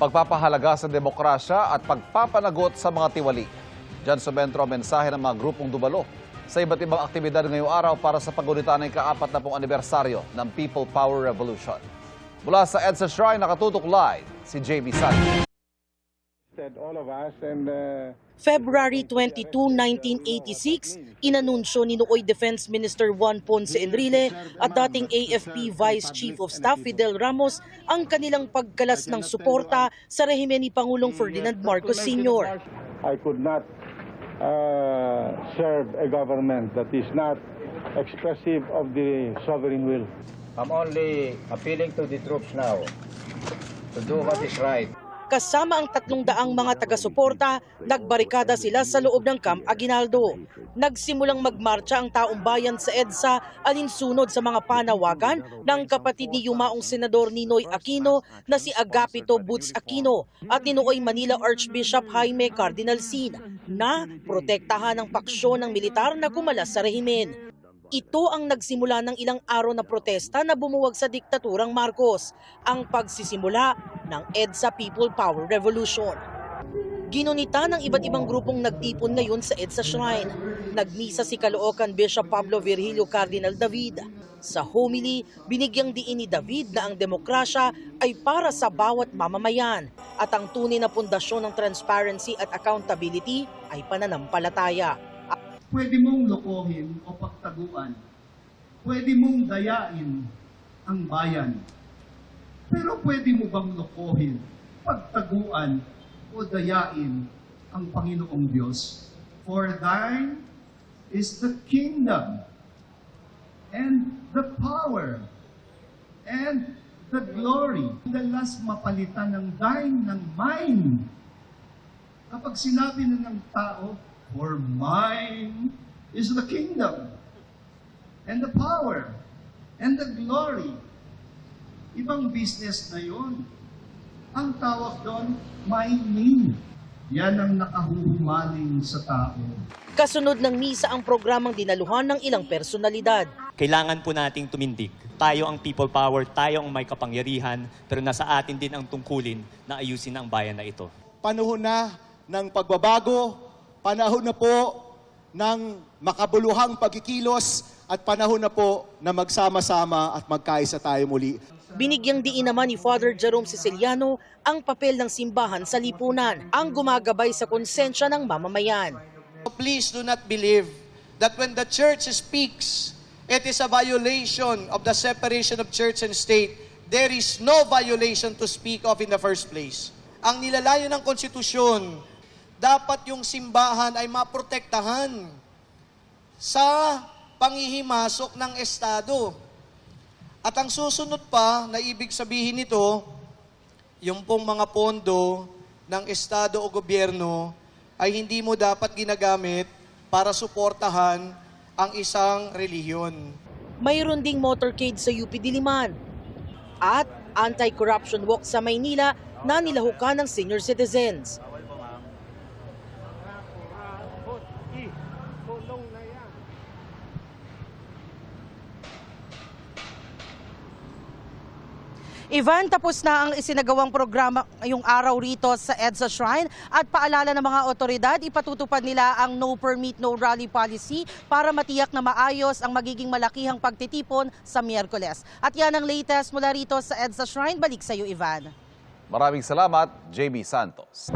pagpapahalaga sa demokrasya at pagpapanagot sa mga tiwali. Diyan sumentro ang mensahe ng mga grupong dumalo sa iba't ibang aktibidad ngayong araw para sa paggunita ng ika-40 anibersaryo ng People Power Revolution. Mula sa EDSA Shrine, nakatutok live si JB San. February 22, 1986, inanunsyo ni Nooy Defense Minister Juan Ponce Enrile at dating AFP Vice Chief of Staff Fidel Ramos ang kanilang pagkalas ng suporta sa rehimen ni Pangulong Ferdinand Marcos Sr. I could not serve a government that is not expressive of the sovereign will. I'm only appealing to the troops now to do what is right. Kasama ang 300 mga taga-suporta, nagbarikada sila sa loob ng Camp Aguinaldo. Nagsimulang magmarcha ang taong bayan sa EDSA alinsunod sa mga panawagan ng kapatid ni yumaong Senador Ninoy Aquino na si Agapito Boots Aquino at ni Nooy Manila Archbishop Jaime Cardinal Sin na protektahan ang paksyon ng militar na kumalas sa rehimen. Ito ang nagsimula ng ilang araw na protesta na bumuwag sa diktaturang Marcos, ang pagsisimula ng EDSA People Power Revolution. Ginunita ng iba't ibang grupong nagtipon ngayon sa EDSA Shrine. Nagmisa si Caloocan Bishop Pablo Virgilio Cardinal David. Sa homily, binigyang diin ni David na ang demokrasya ay para sa bawat mamamayan at ang tunay na pundasyon ng transparency at accountability ay pananampalataya. Pwede mong lokohin o pagtaguan. Pwede mong dayain ang bayan. Pero pwede mo bang lokohin, pagtaguan o dayain ang Panginoong Diyos? For thine is the kingdom and the power and the glory. Dalas mapalitan ng thine ng mine. Kapag sinabi na ng tao, for mine is the kingdom and the power and the glory. Ibang business na yun. Ang tawag doon, mining. Yan ang nakahuhumaling sa tao. Kasunod ng misa ang programang dinaluhan ng ilang personalidad. Kailangan po nating tumindig. Tayo ang people power, tayo ang may kapangyarihan, pero nasa atin din ang tungkulin na ayusin ang bayan na ito. Panahon na ng pagbabago, panahon na po ng makabuluhang pagkikilos at panahon na po na magsama-sama at magkaisa tayo muli. Binigyang diin naman ni Father Jerome Siciliano ang papel ng simbahan sa lipunan, ang gumagabay sa konsensya ng mamamayan. Please do not believe that when the church speaks, it is a violation of the separation of church and state. There is no violation to speak of in the first place. Ang nilalayo ng konstitusyon, dapat yung simbahan ay maprotektahan sa panghihimasok ng Estado. At ang susunod pa na ibig sabihin nito, yung pong mga pondo ng Estado o gobyerno ay hindi mo dapat ginagamit para suportahan ang isang relihiyon. Mayroon ding motorcade sa UP Diliman at anti-corruption walk sa Maynila na nilahukan ng senior citizens. Ivan, tapos na ang isinagawang programa ngayong araw rito sa EDSA Shrine at paalala ng mga otoridad, ipatutupad nila ang no permit, no rally policy para matiyak na maayos ang magiging malakihang pagtitipon sa Miyerkules. At yan ang latest mula rito sa EDSA Shrine. Balik sa iyo, Ivan. Maraming salamat, JB Santos.